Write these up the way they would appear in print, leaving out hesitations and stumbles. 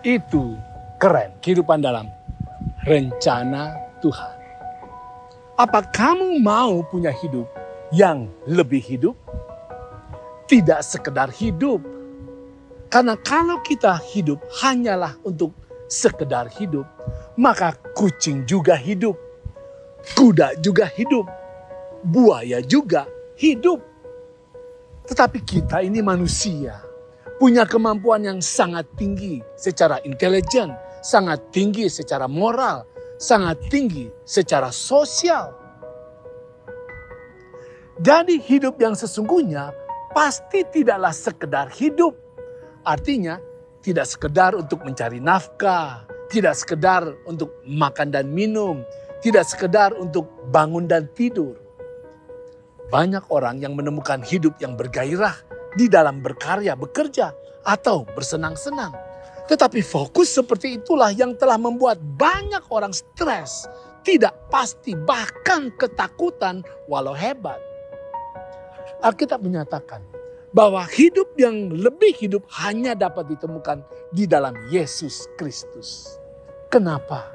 Itu keren, kehidupan dalam rencana Tuhan. Apa kamu mau punya hidup yang lebih hidup? Tidak sekedar hidup. Karena kalau kita hidup hanyalah untuk sekedar hidup, maka kucing juga hidup, kuda juga hidup, buaya juga hidup. Tetapi kita ini manusia, punya kemampuan yang sangat tinggi secara intelijen, sangat tinggi secara moral, sangat tinggi secara sosial. Jadi hidup yang sesungguhnya pasti tidaklah sekedar hidup. Artinya tidak sekedar untuk mencari nafkah, tidak sekedar untuk makan dan minum, tidak sekedar untuk bangun dan tidur. Banyak orang yang menemukan hidup yang bergairah di dalam berkarya, bekerja, atau bersenang-senang. Tetapi fokus seperti itulah yang telah membuat banyak orang stres, tidak pasti, bahkan ketakutan walau hebat. Alkitab menyatakan bahwa hidup yang lebih hidup hanya dapat ditemukan di dalam Yesus Kristus. Kenapa?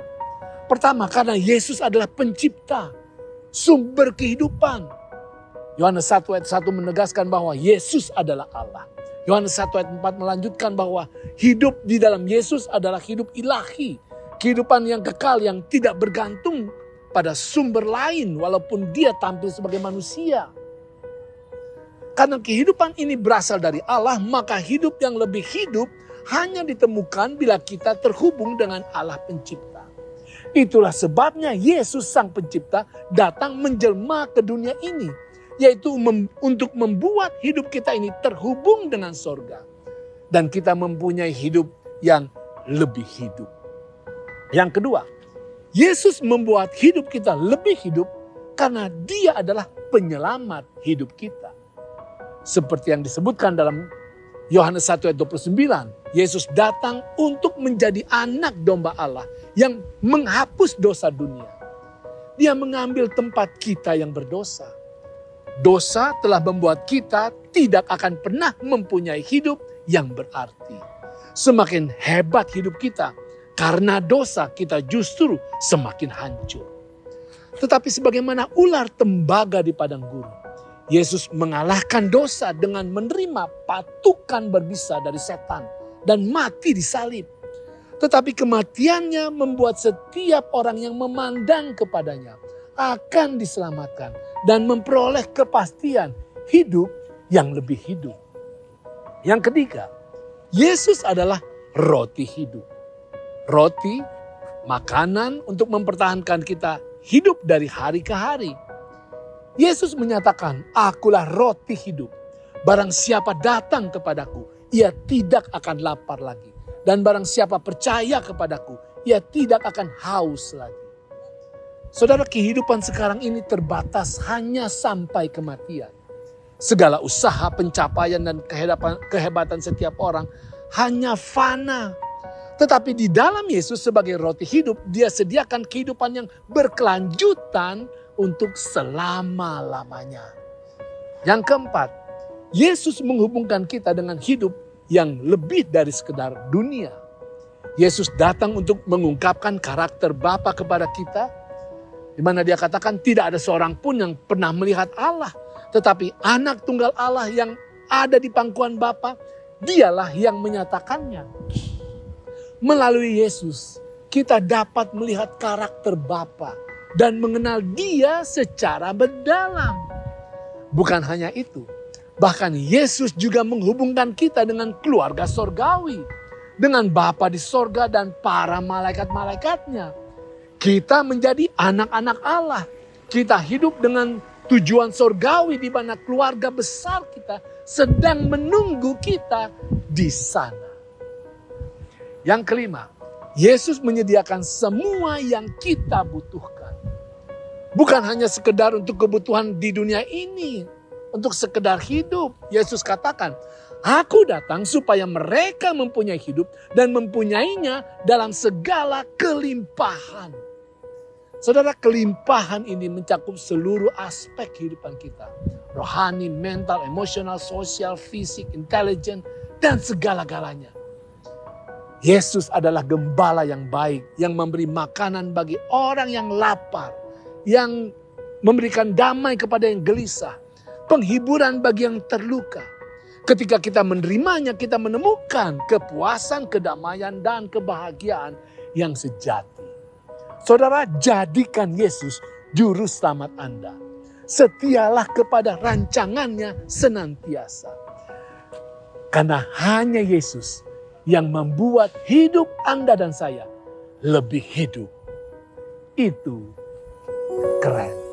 Pertama, karena Yesus adalah pencipta, sumber kehidupan. Yohanes 1 ayat 1 menegaskan bahwa Yesus adalah Allah. Yohanes 1 ayat 4 melanjutkan bahwa hidup di dalam Yesus adalah hidup ilahi. Kehidupan yang kekal yang tidak bergantung pada sumber lain walaupun dia tampil sebagai manusia. Karena kehidupan ini berasal dari Allah, maka hidup yang lebih hidup hanya ditemukan bila kita terhubung dengan Allah pencipta. Itulah sebabnya Yesus sang pencipta datang menjelma ke dunia ini. Yaitu untuk membuat hidup kita ini terhubung dengan sorga. Dan kita mempunyai hidup yang lebih hidup. Yang kedua, Yesus membuat hidup kita lebih hidup karena Dia adalah penyelamat hidup kita. Seperti yang disebutkan dalam Yohanes 1 ayat 29. Yesus datang untuk menjadi anak domba Allah yang menghapus dosa dunia. Dia mengambil tempat kita yang berdosa. Dosa telah membuat kita tidak akan pernah mempunyai hidup yang berarti. Semakin hebat hidup kita, karena dosa kita justru semakin hancur. Tetapi sebagaimana ular tembaga di padang gurun, Yesus mengalahkan dosa dengan menerima patukan berbisa dari setan dan mati di salib. Tetapi kematiannya membuat setiap orang yang memandang kepadanya akan diselamatkan dan memperoleh kepastian hidup yang lebih hidup. Yang ketiga, Yesus adalah roti hidup. Roti, makanan untuk mempertahankan kita hidup dari hari ke hari. Yesus menyatakan, akulah roti hidup. Barang siapa datang kepadaku, ia tidak akan lapar lagi. Dan barang siapa percaya kepadaku, ia tidak akan haus lagi. Saudara, kehidupan sekarang ini terbatas hanya sampai kematian. Segala usaha, pencapaian, dan kehebatan setiap orang hanya fana. Tetapi di dalam Yesus sebagai roti hidup, Dia sediakan kehidupan yang berkelanjutan untuk selama-lamanya. Yang keempat, Yesus menghubungkan kita dengan hidup yang lebih dari sekedar dunia. Yesus datang untuk mengungkapkan karakter Bapa kepada kita, di mana Dia katakan tidak ada seorang pun yang pernah melihat Allah. Tetapi anak tunggal Allah yang ada di pangkuan Bapa, Dialah yang menyatakannya. Melalui Yesus, kita dapat melihat karakter Bapa dan mengenal Dia secara mendalam. Bukan hanya itu, bahkan Yesus juga menghubungkan kita dengan keluarga sorgawi, dengan Bapa di sorga dan para malaikat-malaikatnya. Kita menjadi anak-anak Allah. Kita hidup dengan tujuan sorgawi di mana keluarga besar kita sedang menunggu kita di sana. Yang kelima, Yesus menyediakan semua yang kita butuhkan. Bukan hanya sekedar untuk kebutuhan di dunia ini, untuk sekedar hidup. Yesus katakan, aku datang supaya mereka mempunyai hidup dan mempunyainya dalam segala kelimpahan. Saudara, kelimpahan ini mencakup seluruh aspek kehidupan kita. Rohani, mental, emosional, sosial, fisik, intelijen, dan segala-galanya. Yesus adalah gembala yang baik, yang memberi makanan bagi orang yang lapar, yang memberikan damai kepada yang gelisah, penghiburan bagi yang terluka. Ketika kita menerimanya, kita menemukan kepuasan, kedamaian, dan kebahagiaan yang sejati. Saudara, jadikan Yesus juru selamat Anda. Setialah kepada rancangannya senantiasa. Karena hanya Yesus yang membuat hidup Anda dan saya lebih hidup. Itu keren.